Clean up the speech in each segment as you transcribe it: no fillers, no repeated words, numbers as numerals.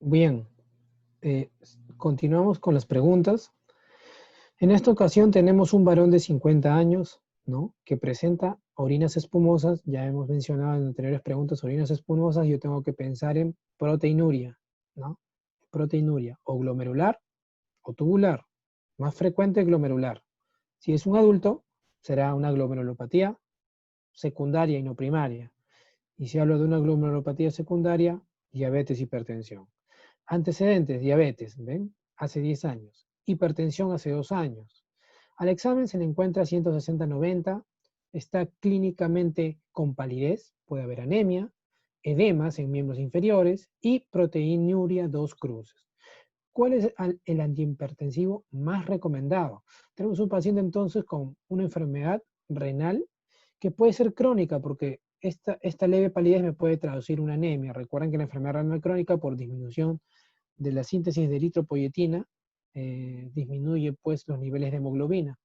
Bien, eh, continuamos con las preguntas. En esta ocasión tenemos un varón de 50 años, ¿no? Que presenta orinas espumosas. Ya hemos mencionado en anteriores preguntas orinas espumosas. Yo tengo que pensar en proteinuria, ¿no? Proteinuria, o glomerular o tubular. Más frecuente glomerular. Si es un adulto, será una glomerulopatía secundaria y no primaria. Y si hablo de una glomerulopatía secundaria, diabetes, hipertensión. Antecedentes, diabetes, ¿ven? Hace 10 años. Hipertensión hace 2 años. Al examen se le encuentra 160-90, está clínicamente con palidez, puede haber anemia, edemas en miembros inferiores y proteinuria 2 cruces. ¿Cuál es el antihipertensivo más recomendado? Tenemos un paciente entonces con una enfermedad renal que puede ser crónica porque esta leve palidez me puede traducir una anemia. Recuerden que la enfermedad renal crónica por disminución de la síntesis de eritropoyetina disminuye pues los niveles de hemoglobina.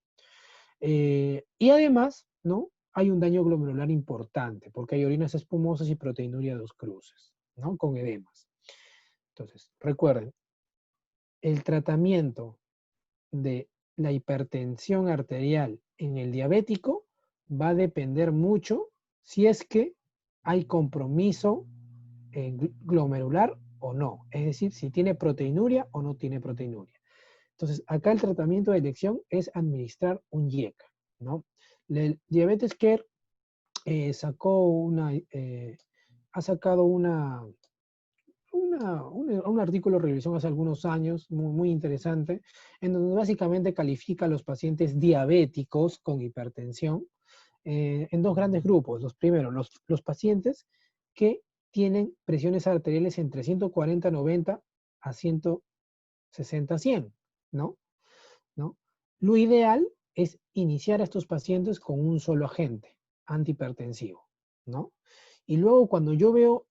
Y además, ¿no? Hay un daño glomerular importante porque hay orinas espumosas y proteinuria 2 cruces, ¿no? Con edemas. Entonces, recuerden, el tratamiento de la hipertensión arterial en el diabético va a depender mucho si es que hay compromiso glomerular o no. Es decir, si tiene proteinuria o no tiene proteinuria. Entonces, acá el tratamiento de elección es administrar un IECA, ¿no? El Diabetes Care ha sacado un artículo de revisión hace algunos años, muy interesante, en donde básicamente califica a los pacientes diabéticos con hipertensión en dos grandes grupos. Los primeros, los pacientes que tienen presiones arteriales entre 140-90 a 160-100, ¿no? ¿no? Lo ideal es iniciar a estos pacientes con un solo agente antihipertensivo, ¿no? Y luego cuando yo veo,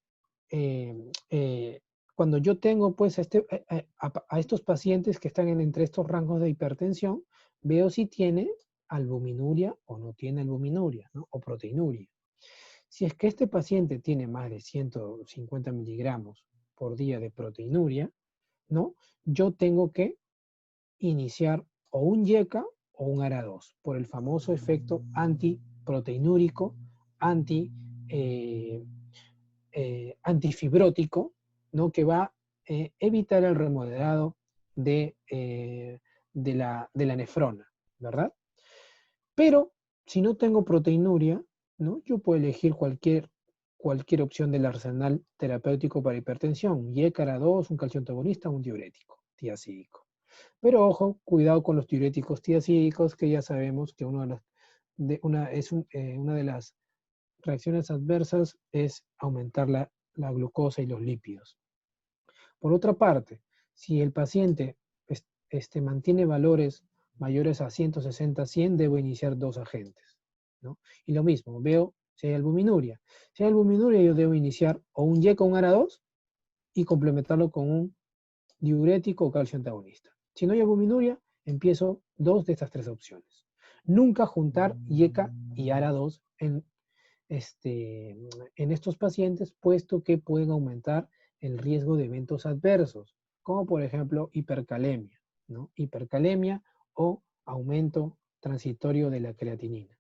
eh, eh, cuando yo tengo pues a estos pacientes que están entre estos rangos de hipertensión, veo si tiene albuminuria o no tiene albuminuria, ¿no? O proteinuria. Si es que este paciente tiene más de 150 miligramos por día de proteinuria, ¿no? Yo tengo que iniciar o un YECA o un ARA2 por el famoso efecto antiproteinúrico, eh, antifibrótico, ¿no? Que va a evitar el remodelado de la nefrona, ¿verdad? Pero si no tengo proteinuria, ¿no? Yo puedo elegir cualquier opción del arsenal terapéutico para hipertensión, un YECA, ARA2, un calcio antagonista, un diurético, tiazídico. Pero ojo, cuidado con los diuréticos tiazídicos, que ya sabemos que una de las reacciones adversas es aumentar la glucosa y los lípidos. Por otra parte, si el paciente mantiene valores mayores a 160-100, debo iniciar dos agentes, ¿no? Y lo mismo, veo si hay albuminuria. Si hay albuminuria, yo debo iniciar o un YECA o un ARA2 y complementarlo con un diurético o calcio antagonista. Si no hay albuminuria, empiezo dos de estas tres opciones. Nunca juntar YECA y ARA2 en estos pacientes, puesto que pueden aumentar el riesgo de eventos adversos, como por ejemplo hipercalemia, ¿no? Hipercalemia o aumento transitorio de la creatinina.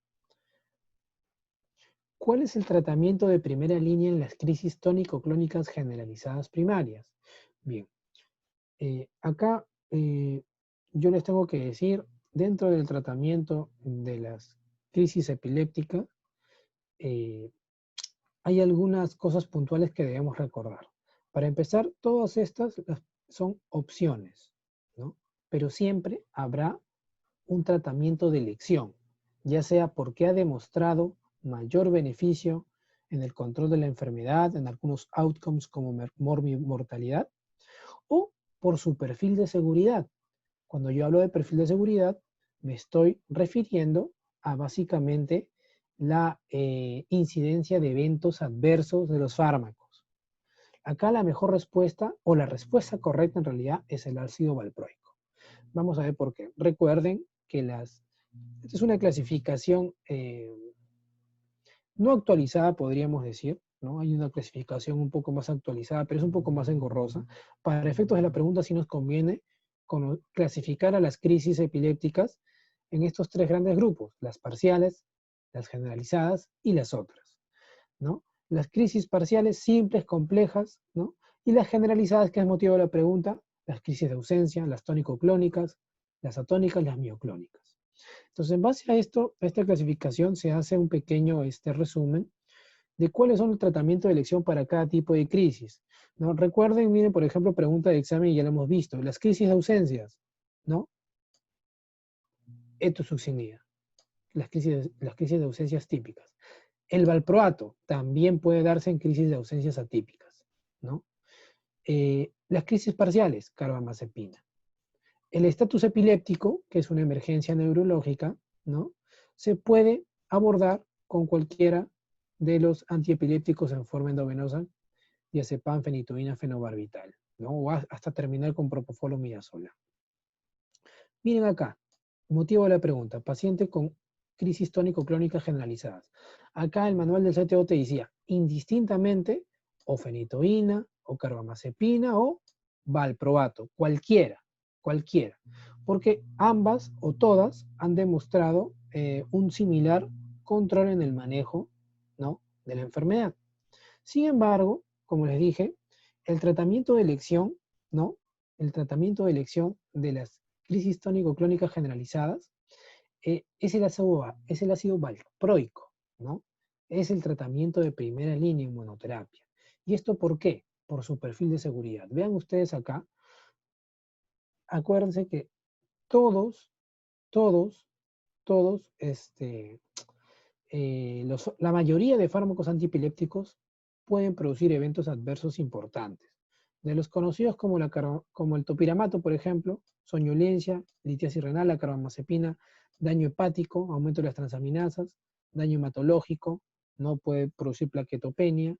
¿Cuál es el tratamiento de primera línea en las crisis tónico-clónicas generalizadas primarias? Bien, acá yo les tengo que decir, dentro del tratamiento de las crisis epilépticas, hay algunas cosas puntuales que debemos recordar. Para empezar, todas estas son opciones, ¿no? Pero siempre habrá un tratamiento de elección, ya sea porque ha demostrado mayor beneficio en el control de la enfermedad, en algunos outcomes como mortalidad, o por su perfil de seguridad. Cuando yo hablo de perfil de seguridad, me estoy refiriendo a básicamente la incidencia de eventos adversos de los fármacos. Acá la mejor respuesta, o la respuesta correcta en realidad, es el ácido valproico. Vamos a ver por qué. Recuerden que esta es una clasificación no actualizada, podríamos decir, ¿no? Hay una clasificación un poco más actualizada, pero es un poco más engorrosa. Para efectos de la pregunta, sí nos conviene clasificar a las crisis epilépticas en estos tres grandes grupos, las parciales, las generalizadas y las otras, ¿no? Las crisis parciales simples, complejas, ¿no? Y las generalizadas, que es motivo de la pregunta, las crisis de ausencia, las tónico-clónicas, las atónicas, las mioclónicas. Entonces, en base a esto, a esta clasificación, se hace un pequeño resumen de cuáles son el tratamiento de elección para cada tipo de crisis, ¿no? Recuerden, miren, por ejemplo, pregunta de examen, ya lo hemos visto, las crisis de ausencias, ¿no? Etosuccinía, las crisis de ausencias típicas. El valproato también puede darse en crisis de ausencias atípicas, ¿no? Las crisis parciales, carbamazepina. El estatus epiléptico, que es una emergencia neurológica, ¿no? Se puede abordar con cualquiera de los antiepilépticos en forma endovenosa, diazepam, fenitoína, fenobarbital, ¿no? O hasta terminar con propofol o midazolam. Miren acá, motivo de la pregunta, paciente con crisis tónico-clónicas generalizadas. Acá el manual del CTO te decía, indistintamente, o fenitoína, o carbamazepina, o valproato, cualquiera, porque ambas o todas han demostrado un similar control en el manejo, ¿no?, de la enfermedad. Sin embargo, como les dije, el tratamiento de elección, ¿no?, el tratamiento de elección de las crisis tónico-clónicas generalizadas es el ácido valproico, ¿no? Es el tratamiento de primera línea en inmunoterapia. ¿Y esto por qué? Por su perfil de seguridad. Vean ustedes acá, acuérdense que todos, la mayoría de fármacos antiepilépticos pueden producir eventos adversos importantes. De los conocidos como el topiramato, por ejemplo, somnolencia, litiasis renal, la carbamazepina, daño hepático, aumento de las transaminasas, daño hematológico, no puede producir plaquetopenia,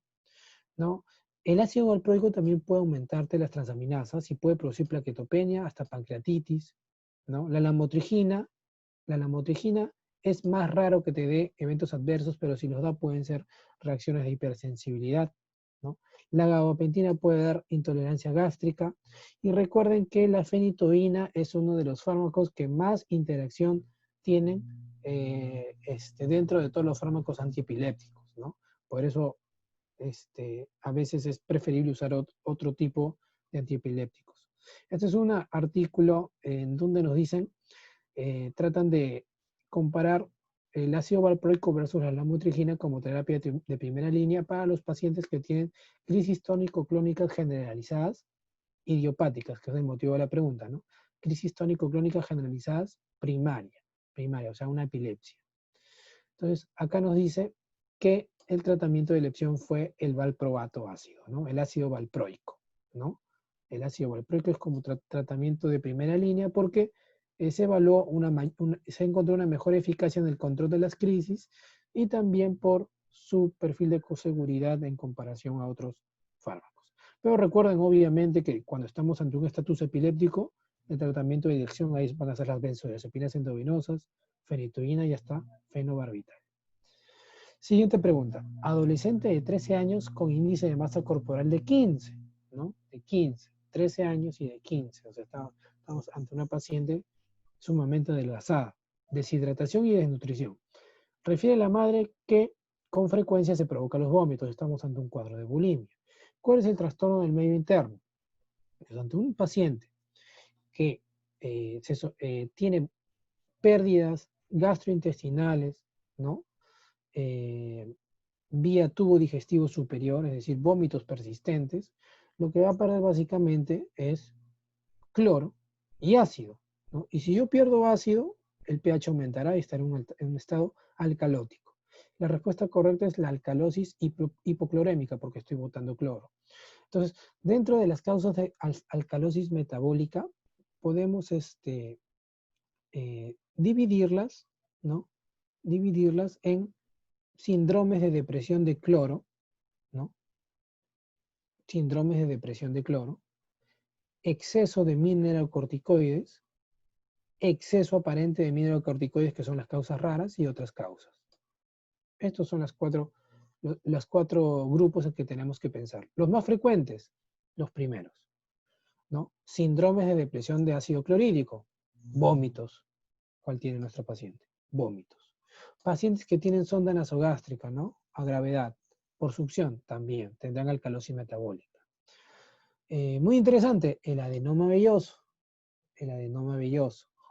¿no? El ácido valproico también puede aumentarte las transaminasas y puede producir plaquetopenia, hasta pancreatitis, ¿no? La lamotrigina es más raro que te dé eventos adversos, pero si los da pueden ser reacciones de hipersensibilidad, ¿no? La gabapentina puede dar intolerancia gástrica. Y recuerden que la fenitoína es uno de los fármacos que más interacción tienen dentro de todos los fármacos antiepilépticos, ¿no? Por eso a veces es preferible usar otro tipo de antiepilépticos. Este es un artículo en donde nos dicen, tratan de comparar el ácido valproico versus la lamotrigina como terapia de primera línea para los pacientes que tienen crisis tónico-clónicas generalizadas idiopáticas, que es el motivo de la pregunta, ¿no? Crisis tónico-clónicas generalizadas primaria, o sea, una epilepsia. Entonces, acá nos dice que el tratamiento de elección fue el valproato ácido, ¿no? El ácido valproico, ¿no? El ácido valproico es como tratamiento de primera línea porque se evaluó se encontró una mejor eficacia en el control de las crisis y también por su perfil de coseguridad en comparación a otros fármacos. Pero recuerden, obviamente, que cuando estamos ante un estatus epiléptico, el tratamiento de elección ahí van a ser las benzodiazepinas endovenosas, fenitoína y hasta fenobarbital. Siguiente pregunta. Adolescente de 13 años con índice de masa corporal de 15, ¿no? De 15, 13 años y de 15. O sea, estamos ante una paciente sumamente adelgazada. Deshidratación y desnutrición. Refiere a la madre que con frecuencia se provocan los vómitos. Estamos ante un cuadro de bulimia. ¿Cuál es el trastorno del medio interno? Pues ante un paciente que tiene pérdidas gastrointestinales, ¿no? Vía tubo digestivo superior, es decir, vómitos persistentes, lo que va a perder básicamente es cloro y ácido, ¿no? Y si yo pierdo ácido, el pH aumentará y estará en un estado alcalótico. La respuesta correcta es la alcalosis hipoclorémica, porque estoy botando cloro. Entonces, dentro de las causas de alcalosis metabólica, podemos dividirlas, ¿no? Dividirlas en síndromes de depresión de cloro, ¿no? Síndromes de depresión de cloro, exceso de mineralocorticoides, exceso aparente de mineralocorticoides, que son las causas raras, y otras causas. Estas son las 4 los 4 grupos en que tenemos que pensar. Los más frecuentes, los primeros, ¿no? Síndromes de depresión de ácido clorhídrico, vómitos. ¿Cuál tiene nuestro paciente? Vómitos. Pacientes que tienen sonda nasogástrica, ¿no? A gravedad, por succión, también tendrán alcalosis metabólica. Muy interesante, el adenoma velloso,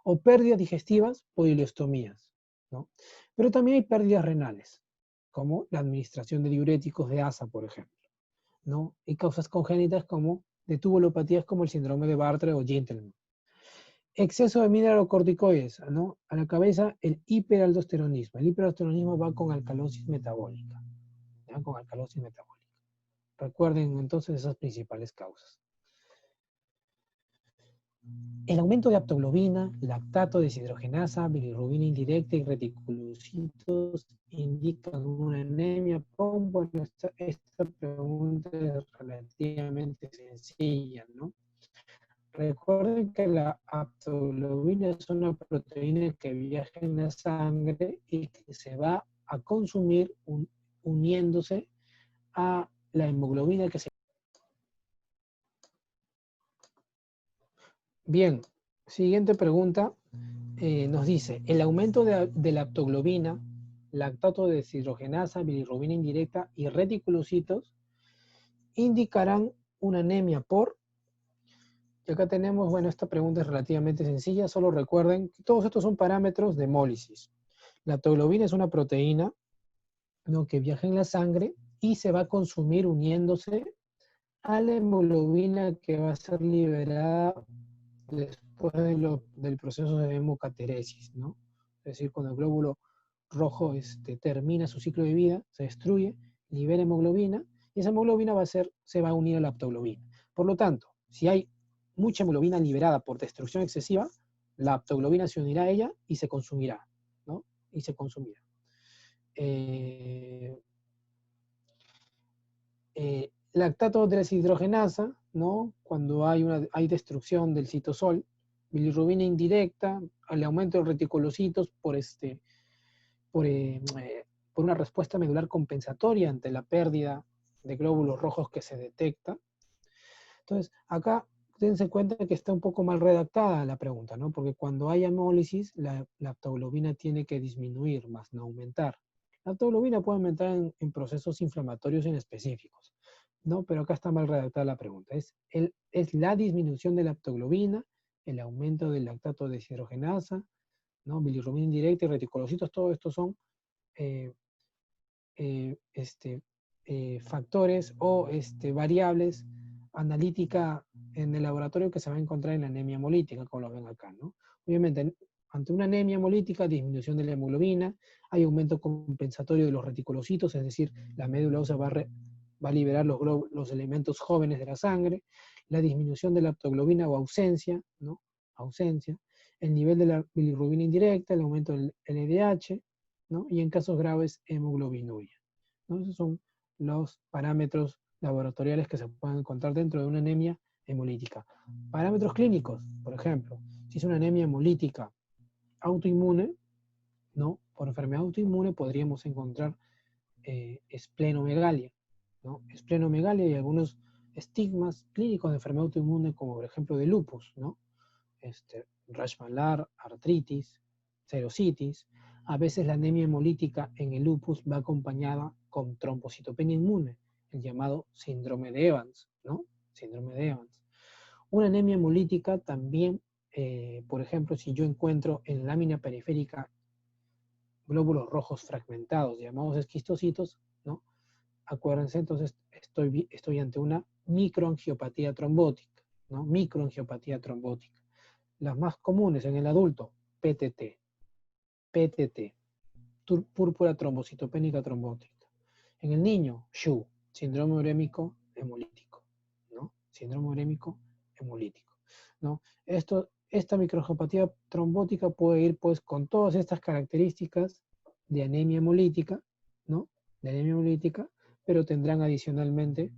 o pérdidas digestivas por ileostomías, ¿no? Pero también hay pérdidas renales, como la administración de diuréticos de ASA, por ejemplo, ¿no? Y causas congénitas como de tubulopatías como el síndrome de Bartter o Gentleman. Exceso de mineralocorticoides, ¿no? A la cabeza, el hiperaldosteronismo. El hiperaldosteronismo va con alcalosis metabólica, ¿ya? Con alcalosis metabólica. Recuerden entonces esas principales causas. El aumento de aptoglobina, lactato, deshidrogenasa, bilirrubina indirecta y reticulocitos indican una anemia. Bueno, esta pregunta es relativamente sencilla, ¿no? Recuerden que la aptoglobina es una proteína que viaja en la sangre y que se va a consumir uniéndose a la hemoglobina que se... Bien, siguiente pregunta. Nos dice, el aumento de la aptoglobina, lactato de deshidrogenasa, bilirrubina indirecta y reticulocitos indicarán una anemia por... Y acá tenemos, bueno, esta pregunta es relativamente sencilla, solo recuerden que todos estos son parámetros de hemólisis. La aptoglobina es una proteína, ¿no?, que viaja en la sangre y se va a consumir uniéndose a la hemoglobina que va a ser liberada después del proceso de hemocateresis, ¿no? Es decir, cuando el glóbulo rojo termina su ciclo de vida, se destruye, libera hemoglobina, y esa hemoglobina se va a unir a la aptoglobina. Por lo tanto, si hay mucha hemoglobina liberada por destrucción excesiva, la aptoglobina se unirá a ella y se consumirá, ¿no? Y se consumirá. Lactato de deshidrogenasa, ¿no? Cuando hay destrucción del citosol, bilirrubina indirecta, el aumento de reticulocitos por, por una respuesta medular compensatoria ante la pérdida de glóbulos rojos que se detecta. Entonces, acá dense cuenta que está un poco mal redactada la pregunta, ¿no? Porque cuando hay hemólisis, la aptoglobina tiene que disminuir, más no aumentar. La aptoglobina puede aumentar en procesos inflamatorios inespecíficos, ¿no? Pero acá está mal redactada la pregunta. Es la disminución de la aptoglobina, el aumento del lactato de deshidrogenasa, ¿no? Bilirrubina indirecta y reticulocitos, todo esto son factores o variables analítica en el laboratorio que se va a encontrar en la anemia hemolítica, como lo ven acá, ¿no? Obviamente, ante una anemia hemolítica, disminución de la hemoglobina, hay aumento compensatorio de los reticulocitos, es decir, la médula ósea va a liberar los elementos jóvenes de la sangre, la disminución de la aptoglobina o ausencia, ¿no? Ausencia, el nivel de la bilirrubina indirecta, el aumento del LDH, ¿no? Y en casos graves, hemoglobinuria, ¿no? Esos son los parámetros laboratoriales que se pueden encontrar dentro de una anemia hemolítica. Parámetros clínicos, por ejemplo, si es una anemia hemolítica autoinmune, ¿no? Por enfermedad autoinmune podríamos encontrar esplenomegalia, ¿no? Esplenomegalia y algunos estigmas clínicos de enfermedad autoinmune, como por ejemplo de lupus, ¿no? Rash malar, artritis, serositis. A veces la anemia hemolítica en el lupus va acompañada con trombocitopenia inmune, el llamado síndrome de Evans, ¿no? Síndrome de Evans. Una anemia hemolítica también, por ejemplo, si yo encuentro en lámina periférica glóbulos rojos fragmentados, llamados esquistocitos, ¿no? Acuérdense, entonces estoy ante una microangiopatía trombótica, ¿no? Microangiopatía trombótica. Las más comunes en el adulto, PTT, púrpura trombocitopénica trombótica. En el niño, SHU, síndrome urémico hemolítico, ¿no? Síndrome urémico hemolítico, ¿no? Esta microangiopatía trombótica puede ir pues con todas estas características de anemia hemolítica, ¿no? De anemia hemolítica, pero tendrán adicionalmente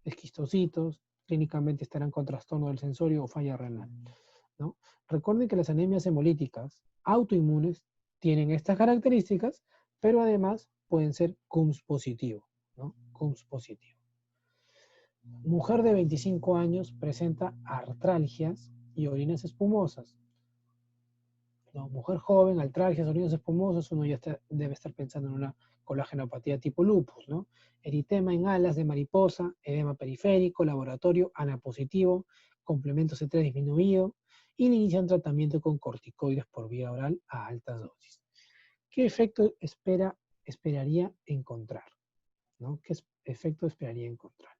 esquistocitos, clínicamente estarán con trastorno del sensorio o falla renal, ¿no? Recuerden que las anemias hemolíticas autoinmunes tienen estas características, pero además pueden ser CUMS positivo, CUMS positivo. Mujer de 25 años presenta artralgias y orinas espumosas. ¿No? Mujer joven, artralgias, orinas espumosas, uno ya debe estar pensando en una colágenopatía tipo lupus, ¿no? Eritema en alas de mariposa, edema periférico, laboratorio, ANA positivo, complemento C3 disminuido, y inician tratamiento con corticoides por vía oral a altas dosis. ¿Qué efecto esperaría encontrar? ¿No? ¿Qué efecto esperaría encontrar?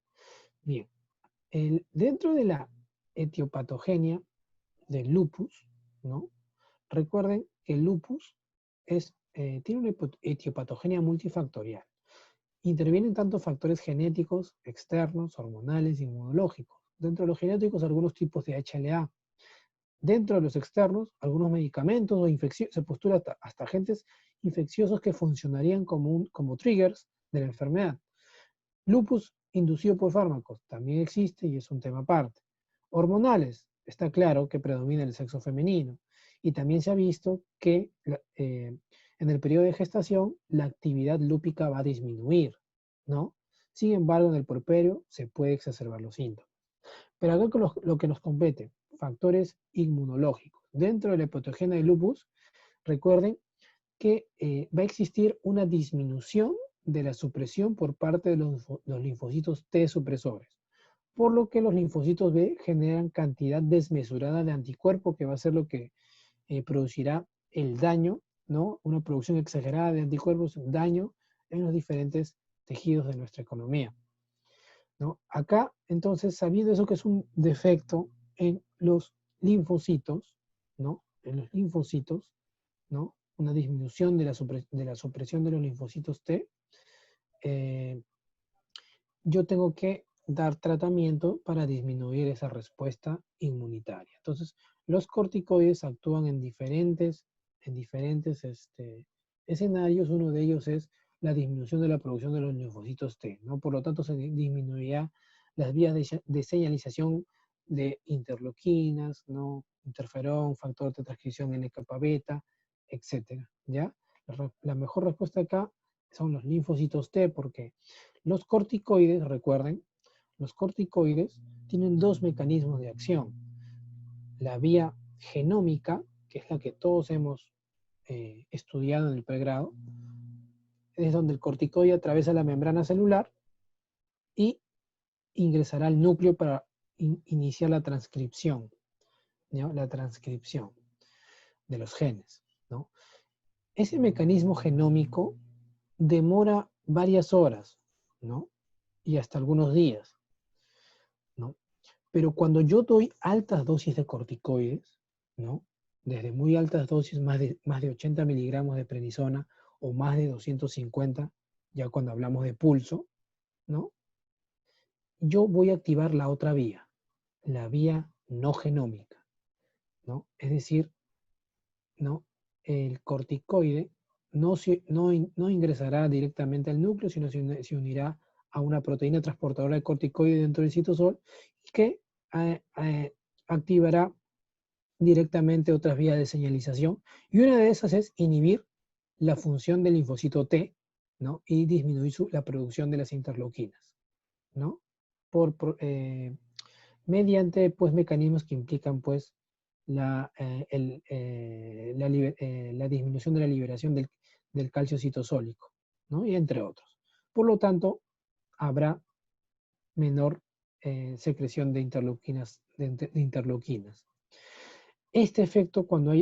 Bien, dentro de la etiopatogenia del lupus, ¿no? Recuerden que el lupus tiene una etiopatogenia multifactorial. Intervienen tanto factores genéticos, externos, hormonales, inmunológicos. Dentro de los genéticos, algunos tipos de HLA. Dentro de los externos, algunos medicamentos o infecciones, se postula hasta agentes infecciosos que funcionarían como triggers de la enfermedad. Lupus inducido por fármacos también existe y es un tema aparte. Hormonales, está claro que predomina el sexo femenino. Y también se ha visto que en el periodo de gestación la actividad lúpica va a disminuir, ¿no? Sin embargo, en el puerperio se puede exacerbar los síntomas. Pero acá con lo que nos compete, factores inmunológicos. Dentro de la patogenia del lupus, recuerden que va a existir una disminución de la supresión por parte de los linfocitos T supresores, por lo que los linfocitos B generan cantidad desmesurada de anticuerpo que va a ser lo que producirá el daño, ¿no? Una producción exagerada de anticuerpos, daño en los diferentes tejidos de nuestra economía, ¿no? Acá, entonces, sabiendo eso que es un defecto en los linfocitos, ¿no? En los linfocitos, ¿no? Una disminución de la supresión de los linfocitos T, yo tengo que dar tratamiento para disminuir esa respuesta inmunitaria. Entonces, los corticoides actúan en diferentes escenarios. Uno de ellos es la disminución de la producción de los linfocitos T, ¿no? Por lo tanto, se disminuirá las vías de señalización de interleuquinas, ¿no? Interferón, factor de transcripción NK-beta, etc. ¿Ya? La mejor respuesta acá son los linfocitos T, porque los corticoides, recuerden, los corticoides tienen dos mecanismos de acción. La vía genómica, que es la que todos hemos estudiado en el pregrado, es donde el corticoide atraviesa la membrana celular y ingresará al núcleo para iniciar la transcripción, ¿no? La transcripción de los genes, ¿no? Ese mecanismo genómico demora varias horas, ¿no? Y hasta algunos días, ¿no? Pero cuando yo doy altas dosis de corticoides, ¿no? Desde muy altas dosis, más de 80 miligramos de prednisona o más de 250, ya cuando hablamos de pulso, ¿no? Yo voy a activar la otra vía, la vía no genómica, ¿no? Es decir, ¿no? El corticoide no ingresará directamente al núcleo, sino se unirá a una proteína transportadora de corticoide dentro del citosol que activará directamente otras vías de señalización, y una de esas es inhibir la función del linfocito T, ¿no? Y disminuir la producción de las interleuquinas, ¿no? Mediante pues mecanismos que implican pues la disminución de la liberación del calcio citosólico, ¿no? Y entre otros. Por lo tanto, habrá menor secreción de interleuquinas. Este efecto cuando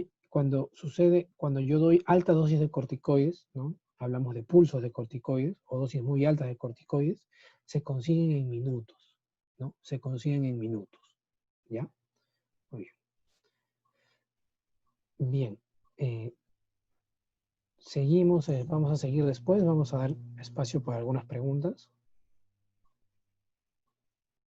yo doy alta dosis de corticoides, ¿no? Hablamos de pulsos de corticoides o dosis muy altas de corticoides, se consiguen en minutos, ¿no? Se consiguen en minutos, ¿ya? Muy bien. Bien, seguimos, vamos a seguir después, vamos a dar espacio para algunas preguntas.